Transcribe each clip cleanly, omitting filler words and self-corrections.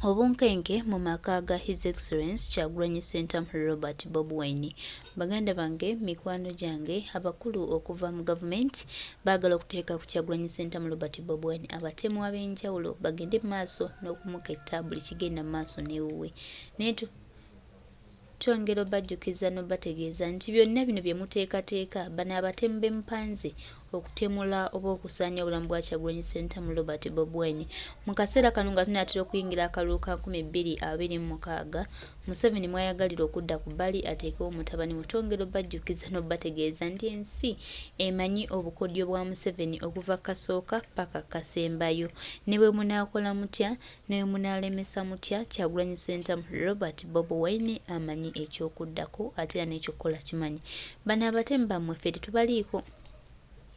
Obunkenke mu maka ga His Excellence Kyagulanyi Ssentamu Robert Bobi. Baganda bange mikwano gyange abakulu okuva mu gavumenti baagala okuteeka ku Kyagulanyi Ssentamu Robert Bobi abatemu ab'enjawulo bagende maaso n'okumuketta buli kigenda maaso n'ewuwe. Naye twongera bajjukiza n'obategeeza nti byonna bino bye muteekateeka bano abatemu b'empanze okutemula oba okusaanya obulamu bwa Kyagulanyi Ssentamu Robert Bobi. Mu kaseera kano nga tunaatera okuyingira akalulu ka 2026 Museveni mwayagalira okudda ku bbali ateekewo mutabani mutongero bajjukiza n'obategeeza nti ensi emanyi obukodyo bwa Museveni okuva kasooka paka kasembayo. Ne bwe munaakola mutya ne bwe munaalemesa mutya Kyagulanyi Ssentamu Robert Bobi amanyi ekyokuddako ate era n'ekyokukola kimanyi. Bano abatemu bammwe ffe tetubaliiko.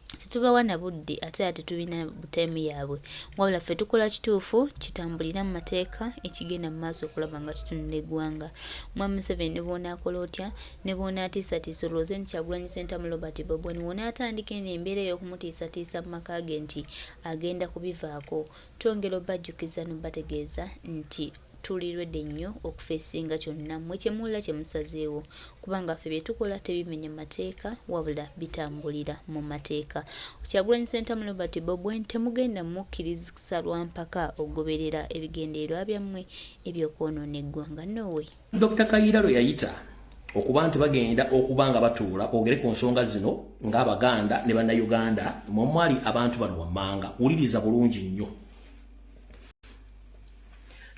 Tetubawa na budde ate ate tubina butemu yaabwe. Wabula ffe tukola kituufu kitambulira mu mateeka ekigenda mu maaso okulaba nga kitunula eggwanga. Mwami Museveni ne bw'onaakola otya ne bw'onaatiisatiisa olowooza nti Kyagulanyi Ssentamu Robert Bobi bw'onaatandika eno embeera ey'okumuteesatiisa mu maka ge nti agenda kubivaako. Twongera obajjukiza n'obategeeza nti tulirwedde nnyo okufeesinga kyonna mmwe kye muwulira kye musazeewo kubanga ffe bye tukola tebimenya mateeka wabula bitambulira mu mateeka. Kyagulanyi Ssentamu Robert Bobi temugenda mukkiriza lwampaka okugoberera ebigendererwa byammwe ebyokwonoona eggwanga. Nowe Dr. Kayiira lwe yayita okuba nti bagenda okuba nga batuula boogere ku nsonga zino ng'Abaganda ne Bannayuganda mwali abantu bano wammanga wuliriza bulungi nnyo.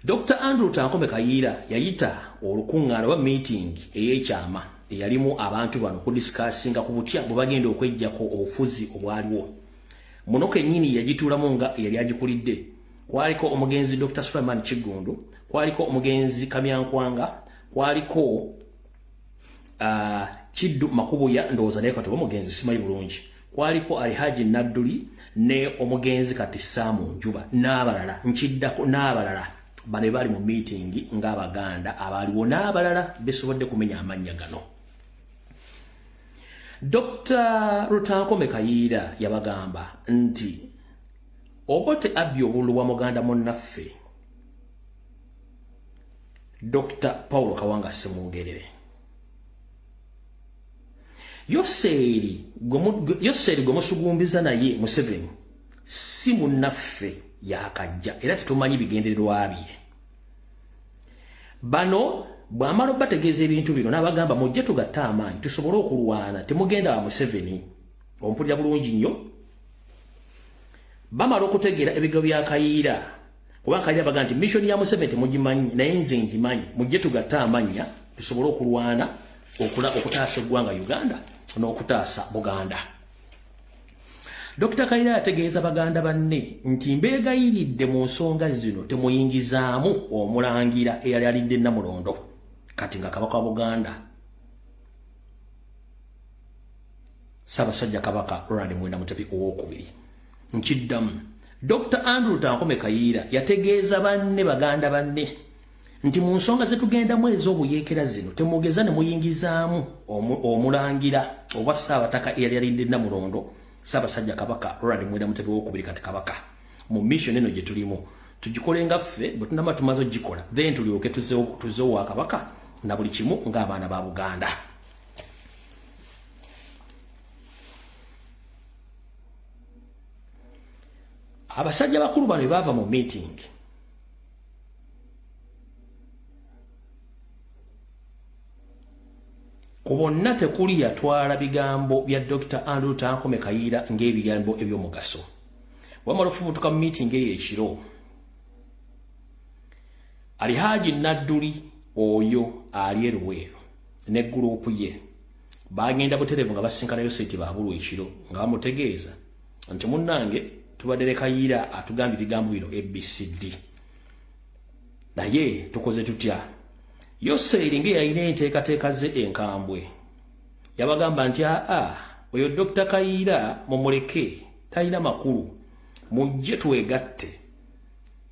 Dr. Andrew Tankome Kayiira yayita olukungaana oba meeting ey'ekyama eyalimu abantu bano kudisikasinga ku butya bwe bagenda okweggyako obufuzi obwaliwo. Muno kennyini yagituulamu nga yali agikulidde. Kwaliko omugenzi Dr. Sulaiman Kigundu, kwaliko omugenzi Kamyankwanga, kwaliko Kiddu Makubuya ndowooza naye katoba omugenzi simanyi bulungi. Kwaliko Alihaji Nadduli ne omugenzi kati Saamu Njuba n'abalala nkiddako n'abalala. Bane bali mu meeting ng'Abaganda abaaliwo n'abalala besobodde kumenya amannya gano. Dr. Tankome Kayiira yabagamba nti obote abbi obululu bwa muganda munnaffe Dr. Paulo Kawanga Ssemwogerere. Yoseeri gwe musugumbiza naye Museveni si munnaffe yakajja era tetumanyi bigendererwa bye. Bano bw'amala bategeeza ebintu bino n'abagamba mujje tugatte amaanyi tusobole okulwana temugenda wa Museveni. Ompulira bulungi nnyo. Bamala okutegeera ebigo bya Kayiira kuba Kayiira baga nti mission ya Museveni temugimanyi naye nze ngimanyi mujje tugatte amannya tusobole okulwana okutaasa eggwanga Uganda n'okutaasa Buganda. Dr. Kayiira yategeeza Baganda banne nti mbeegayiridde mu nsonga zino temuyingizaamu omulangira eyali alidde Namulondo kati nga Kabaka wa Buganda Ssaabasajja Kabaka Ronald Muwenda Mutebi II. Nkiddamu Dr. Andrew Tankome Kayiira yategeeza banne Baganda banne nti mu nsonga zetugendamu ez'obuyeekera zino temugeza ne muyingizaamu omulangira oba Ssaabataka eyali alidde Namulondo Ssaabasajja Kabaka Ronald Muwenda Mutebi II kati Kabaka. Mu mission eno gye tulimu tugikole nga ffe bwe tunaba tumaze ogikola then tulyoke tuzeewo Kabaka na buli kimu ng'abaana ba Buganda. Abasajja bakulu bano bwe baava mu meeting ku bonna tekuli yatwala bigambo bya Dr. Andrew Tankome Kayiira ng'ebigambo eby'omugaso. Wamala ofubutuka mu meeting eyo ekiro Alihaji Nadduli oyo ali eruweero ne gurupu ye bagenda buterevu nga basinkana Yoseti Babulu ekiro nga bamutegeeza nti munnange tubadde ne Kayiira atugambye ebigambo bino ABCD naye tukoze tutya. Yoseeri ng'eyalina enteekateeka ze enkambwe yabagamba nti oyo Dr. Kayiira mumuleke talina makulu mujje twegatte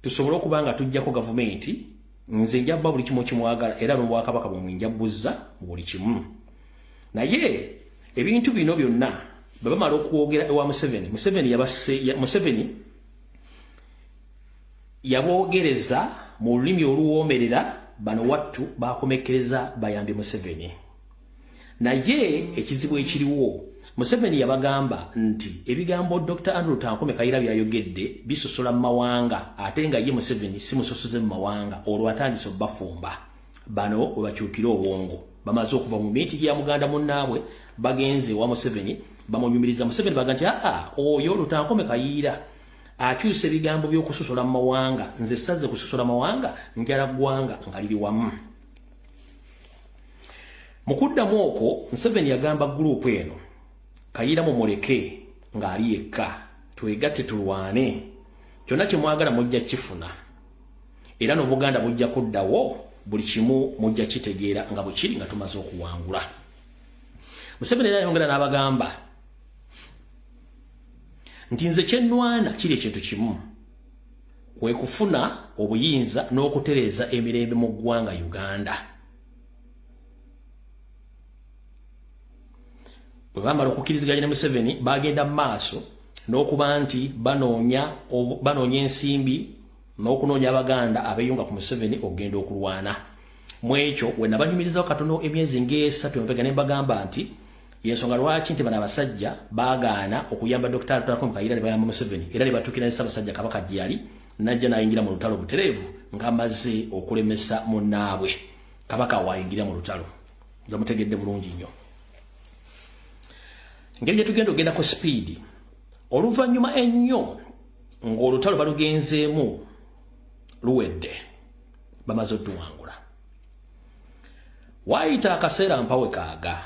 tusobole okuba nga tujjako gavumenti nze njabba buli kimu kimwagala era n'Obwakabaka bwe mwenjabuzza mu buli kimu. Naye ebintu bino byonna bwe bamala okwogera ewa Museveni yaboogereza mu lulimi oluwoomerera bano wattu bakomekereza bayambye Museveni. Naye ekizibu ekiriwo Museveni yabagamba nti ebigambo Dr. Andrew Tankome Kayiira byayogedde bisosola mu mawanga ate nga ye Museveni si musosoze mu mawanga olwo atandise obbafumba. Bano webakyukira obwongo bamaze okuva mu miiti gya muganda munnaabwe bagenze wa Museveni bamunyumiriza. Museveni baga nti oyo Lutankome Kayiira akyusa ebigambo by'okusosola mu mawanga, nze sazze kusosola mawanga njala ggwanga nga liri wamu. Mu kuddamu okwo Museveni yagamba gurupu eno Kayiira mumuleke ng'ali yekka, twegatte tulwane, kyonna kye mwagala mujja kifuna era n'Obuganda bujja kuddawo, buli kimu mujja kitegeera nga bwe kiri nga tumaze okuwangula. Museveni era yongera n'abagamba nti nze kyennwana kiri ekintu kimu, kwe kufuna obuyinza n'okutereeza emirembe mu ggwanga Uganda. Bwe bamala okukkiriziganya ne Museveni bagenda mu maaso n'okuba nti banoonya ensimbi n'okunoonya Abaganda abeeyunga ku Museveni okugenda okulwana. Mu ekyo we nabanyumirizawo katono emyezi ng'esatu emabega ne mbagamba nti yensonga lwaki nti bano abasajja baagaana okuyamba Dr. Tankome Kayiira ne bayamba Museveni era ne batuukira ne Ssaabasajja Kabaka gye yali najja n'ayingira mu lutalo butereevu ng'amaze okulemesa munnaabwe. Kabaka waayingira mu lutalo, nze mutegedde bulungi nnyo. Ngeri gye tugenda ogendako sipiidi, oluvannyuma ennyo ng'olutalo balugenzeemu luwedde, bamaze otuwangula. Waayita akaseera mpawe kaaga,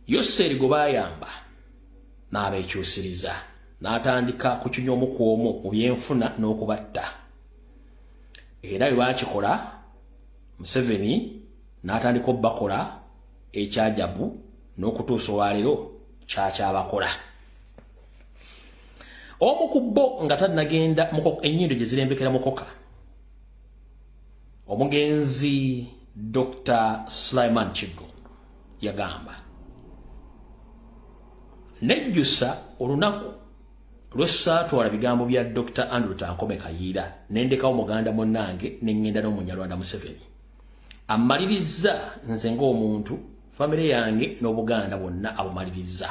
Yoseri gwe baayamba n'abeekyusiriza n'atandika kukinya omu ku omu mu byenfuna n'okubatta. Era bwe baakikola, Museveni n'atandika obbakola ekyajabu n'okutuusa olwaleero kyakyabakola. Omu ku bo nga tannagenda ennyindo gye zirembekera mukoka, omugenzi Dr. Sulaiman Kigundu yagamba nejjusa olunaku lw'essaatwala bigambo bya Dr. Andrew Tankome Kayiira nendekawo muganda munnange nengenda n'Omunyarwanda Museveni. Ammaliriza nze ng'omuntu, famire yange n'Obuganda bwonna abumaliriza.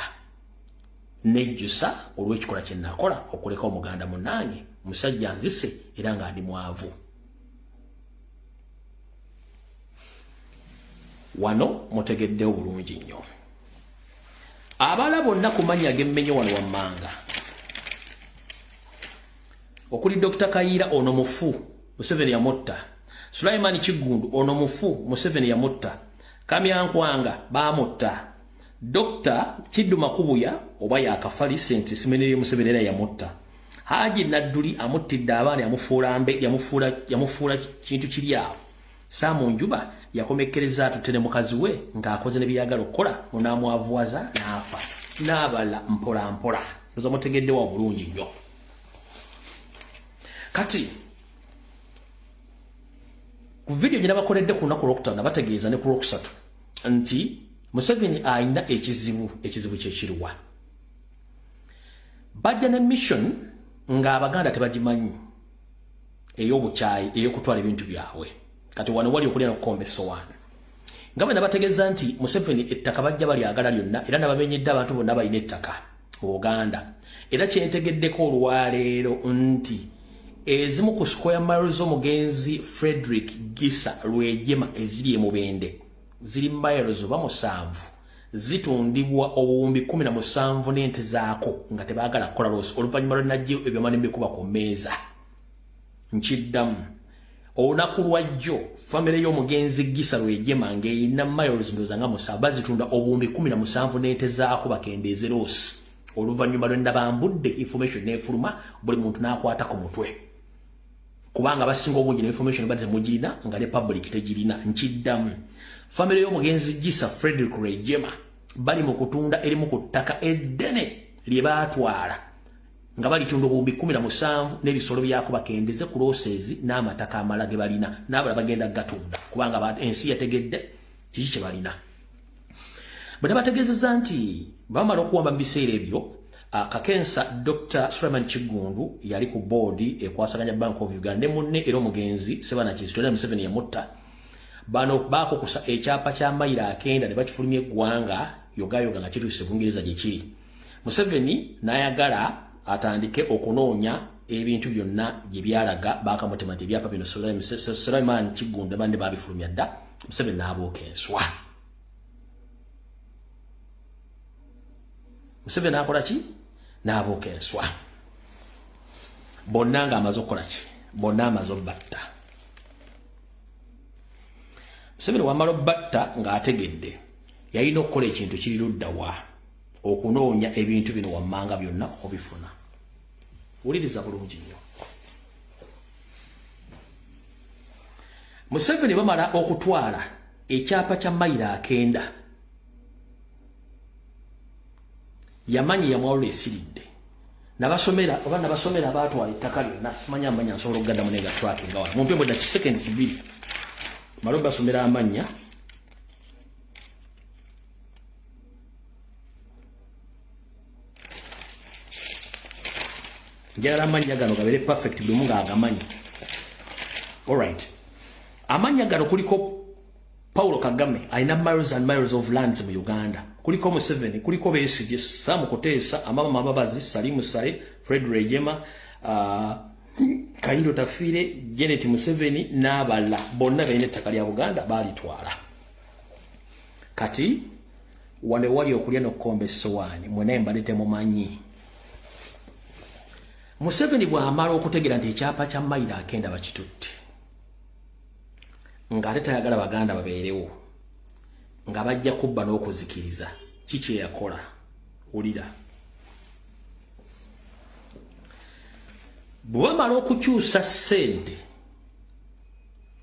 Nejjusa olw'ekikola kye nakola okuleka omuganda munnange, musajja nzise era nga ndi mwavu. Wano mutegeddewo bulungi nnyo. Abala bonna ku mannya ag'emmenyo wano wammanga. Okuli Dr. Kayiira ono mufu, Museveni yamutta. Sulaiman Kigundu ono mufu, Museveni yamutta. Kamyankwanga bamutta. Dr. Kiddu Makubuya oba yakafali sente simenere Museveni era yamutta. Haji Nadduli amuttidde abaana yamufuula kintu kiri awo. Saamu Njuba yakomekereza atutene mukazi we ng'akoze ne byagala okukola n'amwavuwaza n'afa. N'abala mpola mpola. Nzo mutegedde wa bulungi nnyo. Kati ku video gye nabakoledde ku lunaku lwokutaano bategeeza ne ku lwokusatu nti Museveni ayina ekizibu kyekiriwa. Bajja ne mission ng'Abaganda tebagimanyi ey'obukyayi ey'okutwala ebintu byabwe. Kati wano wali okulya n'okukomba essowaani. Nga bwe nabategeeza nti Museveni ettaka bajja balyagala lyonna era nabamenyedde abantu bonna balina ettaka mu Buganda. Era kyentegeddeko olwaleero nti ezimu ku square miles z'omugenzi Frederick Gisa Lwejema eziri e Mubende ziri miles oba 7 zitundibwa obuwumbi 17 n'ente zaako nga tebaagala kukola loosi oluvannyuma lwe najja ebyamani mbikuba ku mmeeza. Nkiddamu olunaku lwajjo famire y'omugenzi Gisa Lwejema ng'erina miles ndoza nga 7 bazitunda obuwumbi 17 n'ente zaako bakendeeze loosi oluvannyuma lwe ndabambudde information n'efuluma buli muntu n'akwata ku mutwe. Kubanga basinga obungi information bade mugirina nga ne public tegirina. Nkiddamu famire y'omugenzi Gisa Frederick Lwejema bali mu kutunda erimu ku ttaka eddene lye baatwala nga balitunda obuwumbi 17 n'ebisolo byako bakendeze ku losezi n'amataka amala ge balina n'abala bagenda gatunda kubanga ensi yategedde kiki kye balina. Bwe bategeezezza nti bamala okuwamba mu biseera ebyo Kakensa Dr. Suleiman Chigundu yali ku board ekwasaganya Bank of Uganda munne era omugenzi Sebana Kizito Museveni yamutta bano bako kusa ekyapa kya mayira akenda ne bakifulumye eggwanga yogayoga nga kituse Bungereza gye kiri. Museveni n'ayagala atandike okunoonya ebintu byonna gye byalaga bakamutema nti ebyapa bino Suleiman Chigundu bande babifulumya dda. Museveni n'abooka enswa. Museveni akola ki? N'abooka enswa. Bonna nga amaze okukola ki? Bonna amaze obbatta. Museveni wamala obbatta ng'ategedde yalina okukola ekintu kiri ludda wa okunoonya ebintu bino wammanga byonna okubifuna. Wuliriza bulungi nnyo. Museveni bamala okutwala ekyapa kya mayira akenda yamanyi yamwawula esiridde nabasomera oba nabasomera abaatwala ettaka lyonna simanya amanya nsobola okugaddamu naye nga twakinga wala mumpe bwe daki seconds 2 malo basomera amanya njagala amanya gano gabere perfect buli omu ng'agamanyi. Alright, amanya gano kuliko Paulo Kagame alina miles and miles of lands mu Uganda, kuliko Museveni, kuliko Besigye, Sam Kuteesa, Amama Mababazi, Salimu Sale, Fred Rejema, Kayindo Tafire, Janet Museveni n'abalala bonna balina ettaka lya Buganda balitwala. Kati wale wali okulya n'okkomba essowaani mwena mbadde temumanyi. Museveni bw'amala okutegera nti ekyapa kya mayira akenda bakitutte ng'ate tayagala Baganda babeerewo nga bajja kubba n'okuzikiriza kiki yakola. Wulira, bwe bamala okukyusa ssente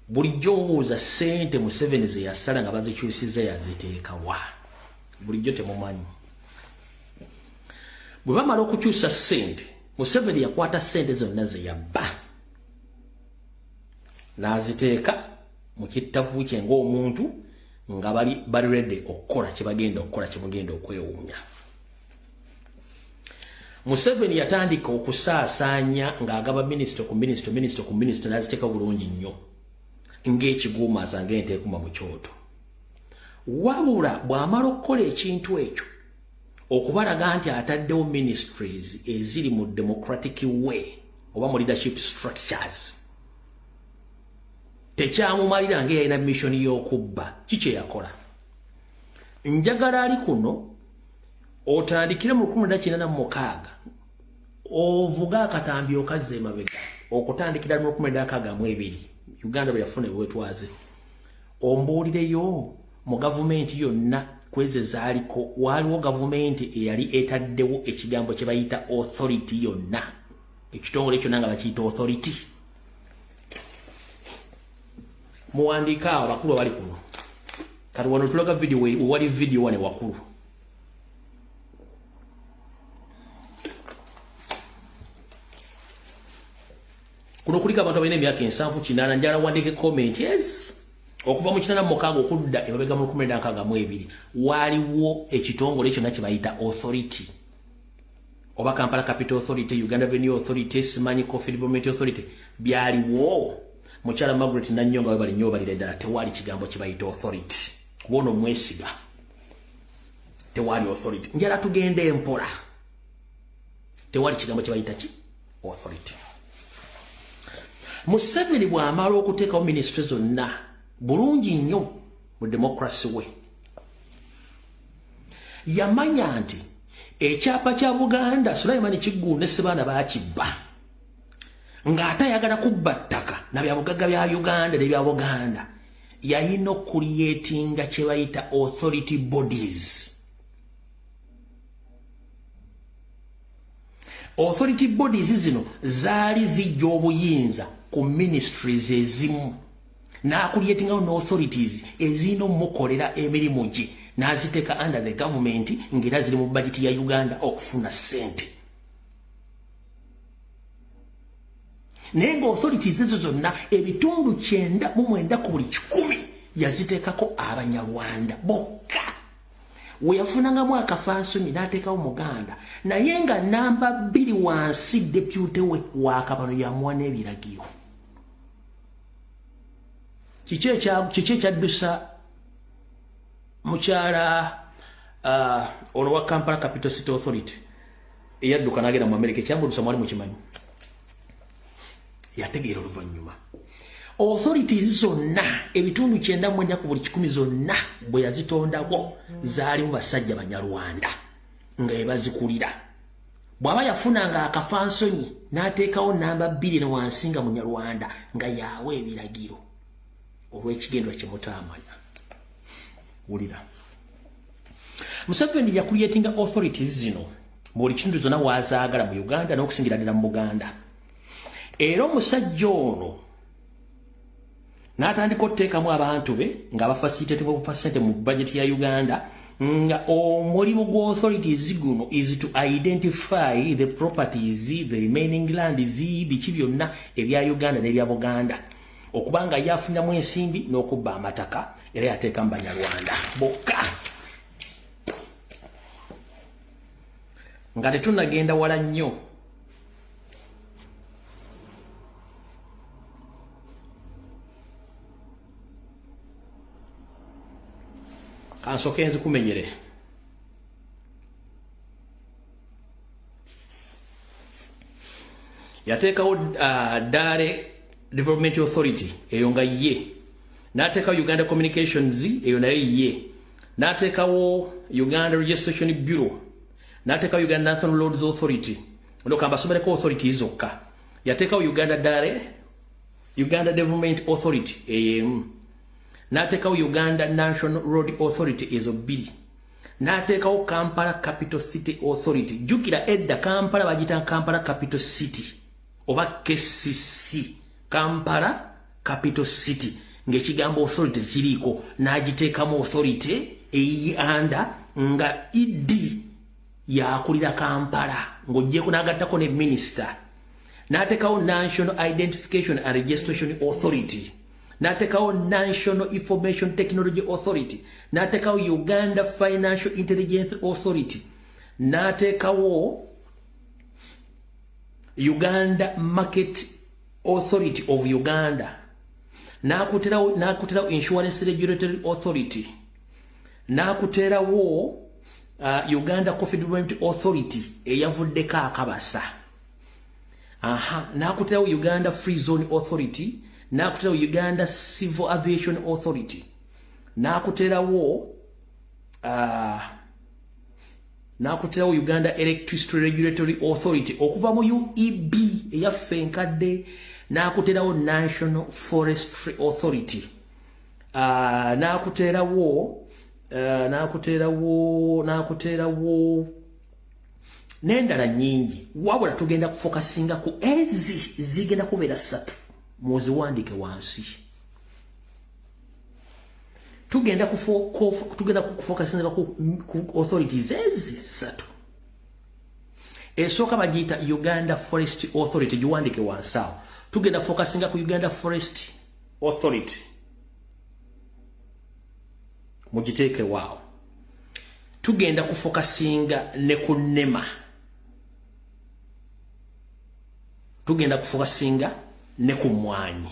bulijjo obuuza ssente Museveni ze yasala nga bazikyusiza yaziteeka wa? Bulijjo temumanyi. Bwe bamala okukyusa ssente Museveni yakwata ssente zonna ze yabba n'aziteeka mu kittavu kye ng'omuntu nga bali ready okukola kye bagenda okukola kye mugenda okwewuunya. Museveni yatandika okusaasaanya ng'agaba minisito ku minisito n'aziteeka bulungi nnyo ng'ekiguumaza ng'ente ekuma mu kyoto. Wabula bw'amala okukola ekintu ekyo okubalaga nti ataddewo ministries eziri mu democratic way oba mu leadership structures tekyamumalira ng'eyalina mission y'okubba kiki yakola. Njagala ali kuno otandikire mu 1986 ovuga akatambi okazza emabega okutandikira mu 1962 Uganda bwe yafuna ebwetwaze ombuulireyo mu gavumenti yonna kweze zaaliko waliwo gavumenti eyali etaddewo ekigambo kye bayita authority yonna ekitongole ekyo nanga bakiyita authority. Muwandika abakulu bali kuno kati wano tulaga video wali video wane wakulu kuno kulika abantu abalina emyaka 7-8 njala wandike comment yes okuva mu 1986 okudda emabega mu 1962 waliwo ekitongole ekyo nakye bayita authority oba Kampala Capital Authority, Uganda Revenue Authority, Simanyi Coffee Development Authority byaliwo. Mukyala Margaret Nanyonga bali nnyo balira ddala tewali kigambo kye bayita authority. Kubono mwesiga tewali authority. Njala tugende empola tewali kigambo kye bayita ki authority. Museveni bw'amala okuteekawo ministry zonna bulungi nnyo mu democracy we yamanya nti ekyapa kya Buganda Sulaiman Chigundu ne Sebana bakibba ng'atayagala kubba ttaka na byabugagga bya Uganda ne bya Buganda yalina okuliyetinga kye bayita authority bodies. Authority bodies zino zaali zijja obuyinza ku ministries ezimu n'akuliyetingawo no authorities ezino mukolera emirimu gye n'aziteeka under the government ng'era ziri mu budget ya Uganda okufuna ssente. Naye ng'authorities ezo zonna ebitundu 9 ku buli 10 yaziteekako Abanyarwanda bokka. we yafunangamu akafansoni n'ateekawo Muganda naye nga namba 2 wansi deputy we Wakabano yamuwa n'ebiragiro. Kiki ekyaddusa mukyala ono wa Kampala Capital City Authority eyadduka n'agenda mu America ekyamuddusa mwali mukimanyi? Yategeera oluvannyuma authorities zonna ebitundu 9 ku buli 10 zonna bwe yazitondawo zaalimu basajja Banyarwanda nga ebazikulira. Bw'aba yafunanga akafansoni n'ateekawo namba 2 ne wansi nga Munyarwanda nga yaawe ebiragiro olw'ekigendo kimutaamanya. Wulira, Museveni yakuyetinga authorities zino buli kintu zonna waazaagala mu Uganda n'okusingira ddala mu Buganda. Era omusajja ono n'atandika okuteekamu abantu be ng'abafacilitating okufa ssente mu budget ya Uganda nga omulimu gwa authorities guno is to identify the properties, the remaining lands, biki byonna ebya Uganda n'ebya Buganda okubanga yafunyamu ensimbi n'okubba amataka era yateekamu Banyarwanda bokka. Nga tetunnagenda wala nnyo, kansooke nzikumenyere. Yateekawo Dare Development Authority eyo nga ye, n'ateekawo Uganda Communications eyo nayo ye, n'ateekawo Uganda Registration Bureau, n'ateekawo Uganda National Roads Authority, ndokamba somereko authorities zokka. Yateekawo Uganda Development Authority eyemu, n'ateekawo Uganda National Road Authority ezo 2, n'ateekawo Kampala Capital City Authority. Jukira edda Kampala bagita Kampala Capital City oba KCC, Kampala Capital City ng'ekigambo authority kiriiko, n'agiteekamu authority eyanda nga idi yakulira Kampala ng'oggyeko n'agattako ne minister. N'ateekawo National Identification and Registration Authority, n'ateekawo National Information Technology Authority, n'ateekawo Uganda Financial Intelligence Authority, n'ateekawo Uganda Market Authority of Uganda, n'akuterawo Insurance Regulatory Authority, n'akuterawo Uganda Coffee Development Authority eyavuddeko akabasa, n'akuterawo Uganda Free Zone Authority, n'akuterawo Uganda Civil Aviation Authority, n'akuterawo Uganda Electricity Regulatory Authority okuva mu UEB eyaffe enkadde, n'akuterawo National Forestry Authority, n'akuterawo n'endala nnyingi, wabula tugenda kufokasinga ku ezi zigenda kubeera 3 muziwandiike wansi. Tugenda kufokasinga ku authorities ezi 3. Esooka bagiyita Uganda Forest Authority, giwandiike wansi awo. Tugenda fokasinga ku Uganda Forest Authority, mugiteeke waawo. Tugenda kufokasinga ne ku NEMA, tugenda kufokasinga ne ku Mwanyi.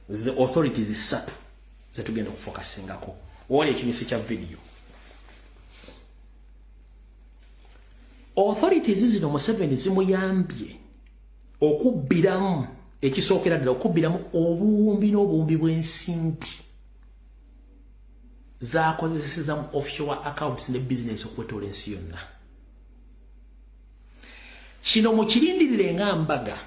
The authorities 3 zetugenda kufokasingako. Wali ekinyusi kya video. Authorities zino Museveni zimuyambye okubbiramu ekisookera ddala okubbiramu obuwumbi n'obuwumbi bw'ensimbi zaakozeseza mu offshore accounts ne business okwetoola ensi yonna. Kino mukirindirire nga mbaga.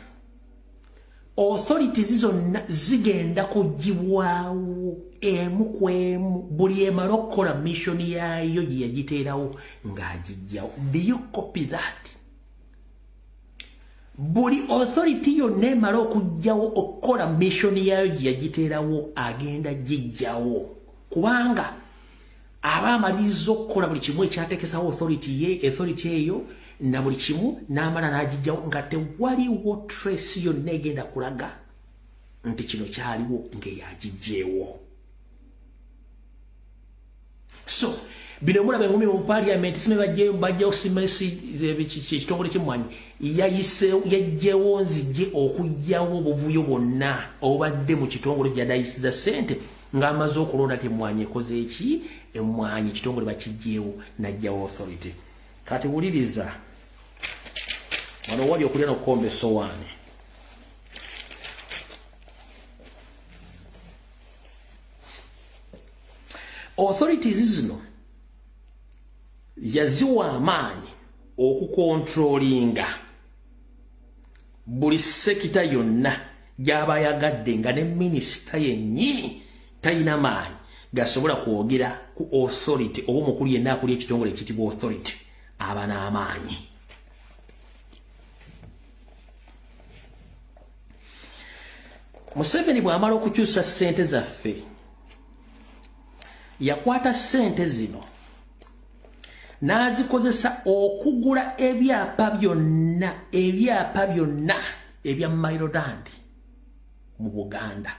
Authorities zonna zigenda kugibwawo emu ku emu buli emala okukola mission yaayo gye yagiteerawo ng'agijjawo. Do you copy that? Buli authority yonna emala okujjawo okukola mission yaayo gye yagiteerawo agenda gijjawo, kubanga aba amaliriza okukola buli kimu ekyateekesawo authority eyo na buli kimu n'amala n'agijjawo nga tewaliwo trace yonna egenda kulaga nti kino kyaliwo ng'eyagijjeewo. So bino mulabe ngumi mu parliament sime bajje osimesi kitongole kimwanyi yajjewo nzije okujjawo obuvuyo bwonna obadde mu kitongole gyadayisiza ssente ng'amaze okulonda temwanyi ekoze eki emwanyi kitongole bakijjeewo najjawo authority. Kati wuliriza wano wali okulya n'okukomba essowaani. Authorities zino yaziwa amaanyi okukontrolinga buli sekita yonna gy'aba yagadde nga ne minisita yennyini talina maanyi gasobola kwogera ku authority oba omukulu yenna akuli ekitongole ekitibwa authority aba n'amaanyi. Museveni bw'amala okukyusa ssente zaffe yakwata ssente zino n'azikozesa okugula ebyapa byonna ebya Maryland mu Buganda.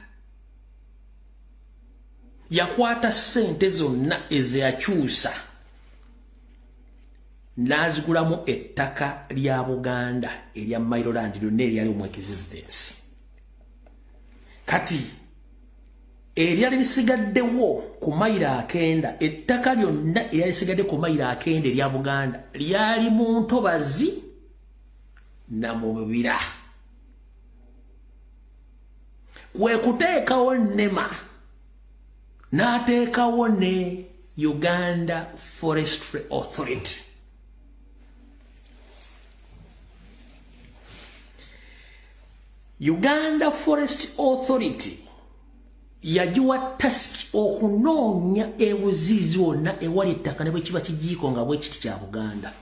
Yakwata ssente zonna ezeyakyusa n'azigulamu ettaka lya Buganda erya Maryland lyonna eryali mu existence. Kati eryali lisigaddewo ku mayiro 9 ettaka lyonna eryali lisigadde ku mayiro 9 erya Buganda lyali mu ntobazi na mu bibira. Kwe kuteekawo NEMA n'ateekawo ne Uganda Forestry Authority. Uganda Forest Authority yajiwa task okunoonya ebuzizi wonna ewali ettaka ne bwe kiba kijiiko nga bwe kiti kya Buganda.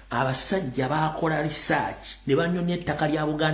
Abasajja baakola research ne banyonya ettaka lya Buganda